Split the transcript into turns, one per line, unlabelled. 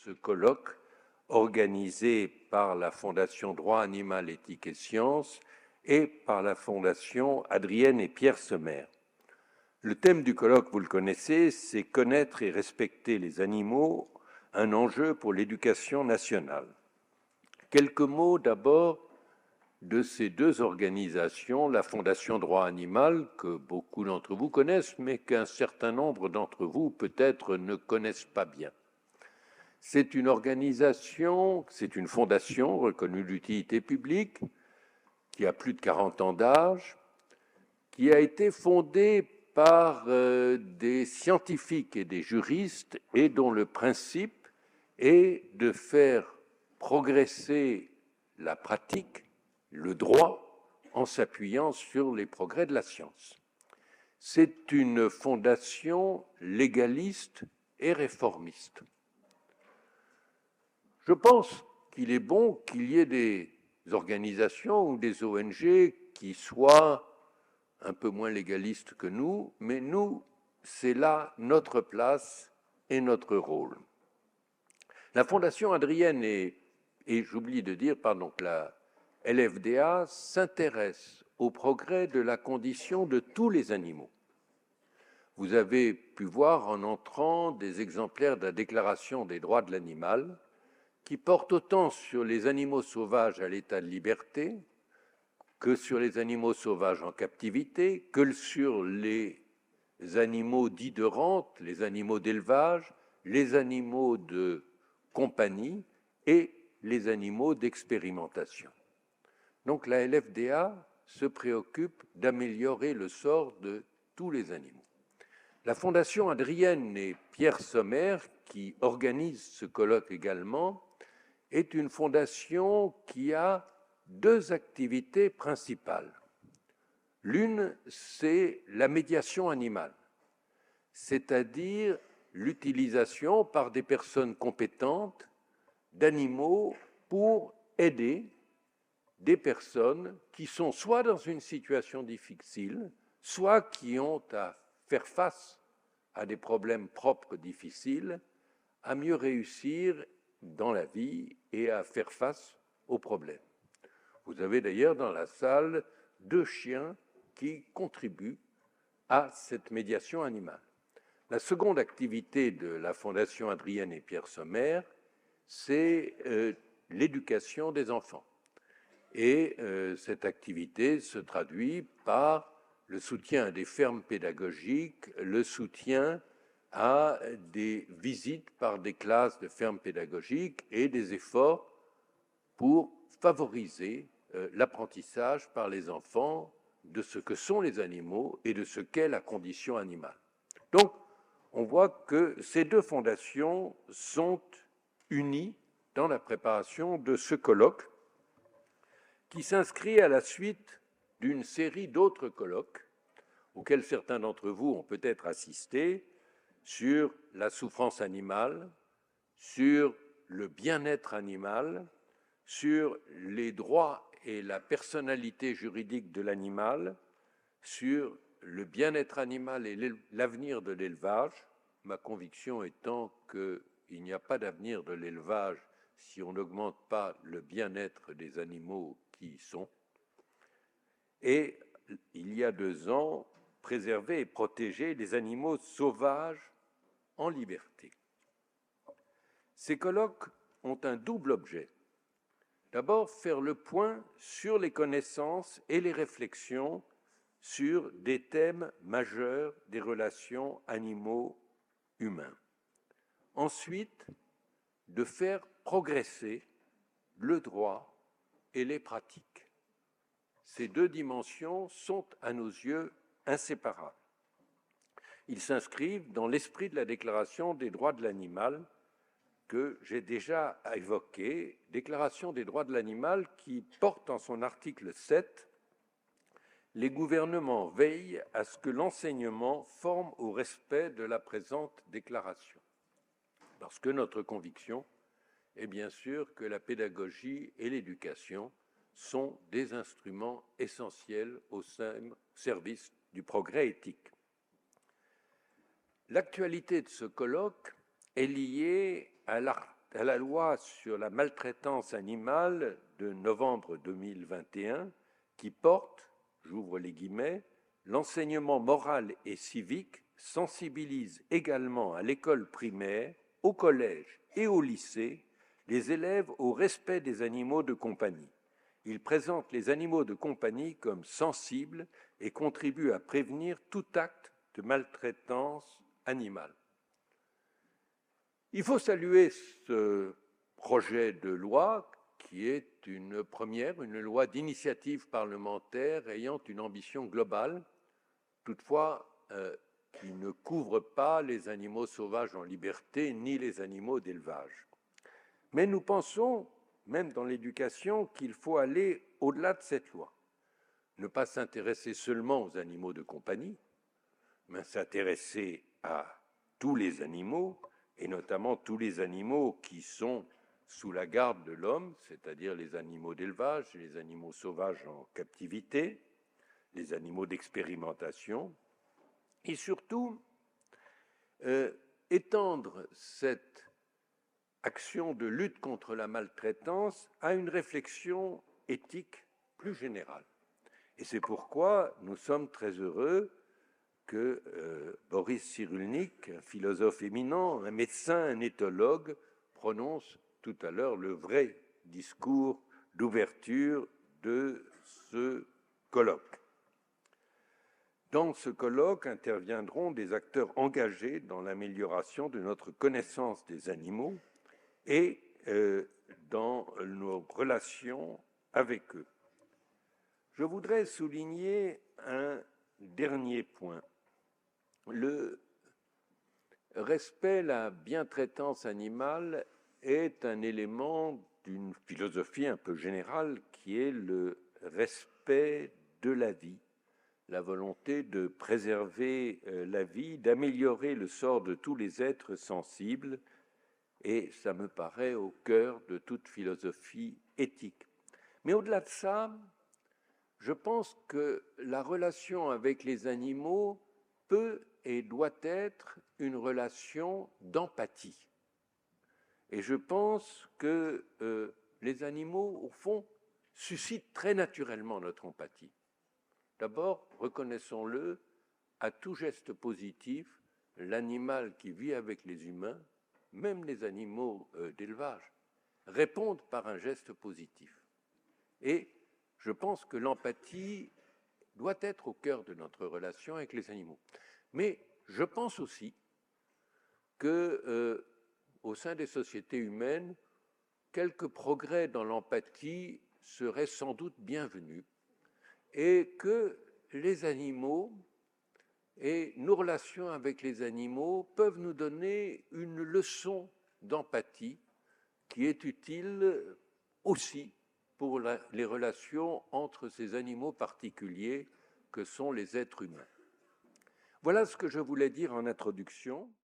ce colloque organisé par la Fondation Droit Animal, Éthique et Sciences et par la Fondation Adrienne et Pierre Sommer. Le thème du colloque, vous le connaissez, c'est « Connaître et respecter les animaux, un enjeu pour l'éducation nationale ». Quelques mots d'abord de ces deux organisations, la Fondation Droit Animal, que beaucoup d'entre vous connaissent, mais qu'un certain nombre d'entre vous peut-être ne connaissent pas bien. C'est une organisation, c'est une fondation reconnue d'utilité publique, qui a plus de 40 ans d'âge, qui a été fondée par des scientifiques et des juristes et dont le principe est de faire progresser la pratique, le droit, en s'appuyant sur les progrès de la science. C'est une fondation légaliste et réformiste. Je pense qu'il est bon qu'il y ait des organisations ou des ONG qui soient un peu moins légalistes que nous, mais nous, c'est là notre place et notre rôle. La Fondation Adrienne et j'oublie de dire, pardon, que la LFDA s'intéresse au progrès de la condition de tous les animaux. Vous avez pu voir en entrant des exemplaires de la Déclaration des droits de l'animal qui porte autant sur les animaux sauvages à l'état de liberté que sur les animaux sauvages en captivité, que sur les animaux dits de rente, les animaux d'élevage, les animaux de compagnie et les animaux d'expérimentation. Donc la LFDA se préoccupe d'améliorer le sort de tous les animaux. La Fondation Adrienne et Pierre Sommer, qui organise ce colloque également, est une fondation qui a deux activités principales. L'une, c'est la médiation animale, c'est-à-dire l'utilisation par des personnes compétentes d'animaux pour aider des personnes qui sont soit dans une situation difficile, soit qui ont à faire face à des problèmes propres difficiles, à mieux réussir dans la vie et à faire face aux problèmes. Vous avez d'ailleurs dans la salle deux chiens qui contribuent à cette médiation animale. La seconde activité de la Fondation Adrienne et Pierre Sommer, c'est l'éducation des enfants. Et cette activité se traduit par le soutien à des fermes pédagogiques, le soutien à des visites par des classes de fermes pédagogiques et des efforts pour favoriser l'apprentissage par les enfants de ce que sont les animaux et de ce qu'est la condition animale. Donc, on voit que ces deux fondations sont unies dans la préparation de ce colloque qui s'inscrit à la suite d'une série d'autres colloques auxquels certains d'entre vous ont peut-être assisté sur la souffrance animale, sur le bien-être animal, sur les droits et la personnalité juridique de l'animal, sur le bien-être animal et l'avenir de l'élevage, ma conviction étant qu'il n'y a pas d'avenir de l'élevage si on n'augmente pas le bien-être des animaux qui y sont. Et il y a 2 ans, préserver et protéger les animaux sauvages en liberté. Ces colloques ont un double objet. D'abord, faire le point sur les connaissances et les réflexions sur des thèmes majeurs des relations animaux-humains. Ensuite, de faire progresser le droit et les pratiques. Ces deux dimensions sont, à nos yeux, inséparables. Ils s'inscrivent dans l'esprit de la Déclaration des droits de l'animal que j'ai déjà évoquée, Déclaration des droits de l'animal qui porte en son article 7 « Les gouvernements veillent à ce que l'enseignement forme au respect de la présente déclaration ». Parce que notre conviction est bien sûr que la pédagogie et l'éducation sont des instruments essentiels au service du progrès éthique. L'actualité de ce colloque est liée à
à la loi sur la maltraitance animale de novembre 2021 qui porte, j'ouvre les guillemets, l'enseignement moral et civique sensibilise également à l'école primaire, au collège et au lycée les élèves au respect des animaux de compagnie. Il présente les animaux de compagnie comme sensibles et contribue à prévenir tout acte de maltraitance animale. Il faut saluer ce projet de loi qui est une première, une loi d'initiative parlementaire ayant une ambition globale, toutefois qui ne couvre pas les animaux sauvages en liberté ni les animaux d'élevage. Mais nous pensons, même dans l'éducation, qu'il faut aller au-delà de cette loi. Ne pas s'intéresser seulement aux animaux de compagnie, mais s'intéresser à tous les animaux, et notamment tous les animaux qui sont sous la garde de l'homme, c'est-à-dire les animaux d'élevage, les animaux sauvages en captivité, les animaux d'expérimentation, et surtout étendre cette action de lutte contre la maltraitance à une réflexion éthique plus générale. Et c'est pourquoi nous sommes très heureux que Boris Cyrulnik, un philosophe éminent, un médecin, un éthologue, prononce tout à l'heure le vrai discours d'ouverture de ce colloque. Dans ce colloque interviendront des acteurs engagés dans l'amélioration de notre connaissance des animaux et dans nos relations avec eux. Je voudrais souligner un dernier point. Le respect, la bientraitance animale est un élément d'une philosophie un peu générale qui est le respect de la vie, la volonté de préserver la vie, d'améliorer le sort de tous les êtres sensibles, et ça me paraît au cœur de toute philosophie éthique. Mais au-delà de ça, je pense que la relation avec les animaux peut et doit être une relation d'empathie. Et je pense que les animaux, au fond, suscitent très naturellement notre empathie. D'abord, reconnaissons-le, à tout geste positif, l'animal qui vit avec les humains, même les animaux d'élevage, répondent par un geste positif. Et je pense que l'empathie doit être au cœur de notre relation avec les animaux. Mais je pense aussi que, au sein des sociétés humaines, quelques progrès dans l'empathie seraient sans doute bienvenus et que les animaux et nos relations avec les animaux peuvent nous donner une leçon d'empathie qui est utile aussi pour les relations entre ces animaux particuliers que sont les êtres humains. Voilà ce que je voulais dire en introduction.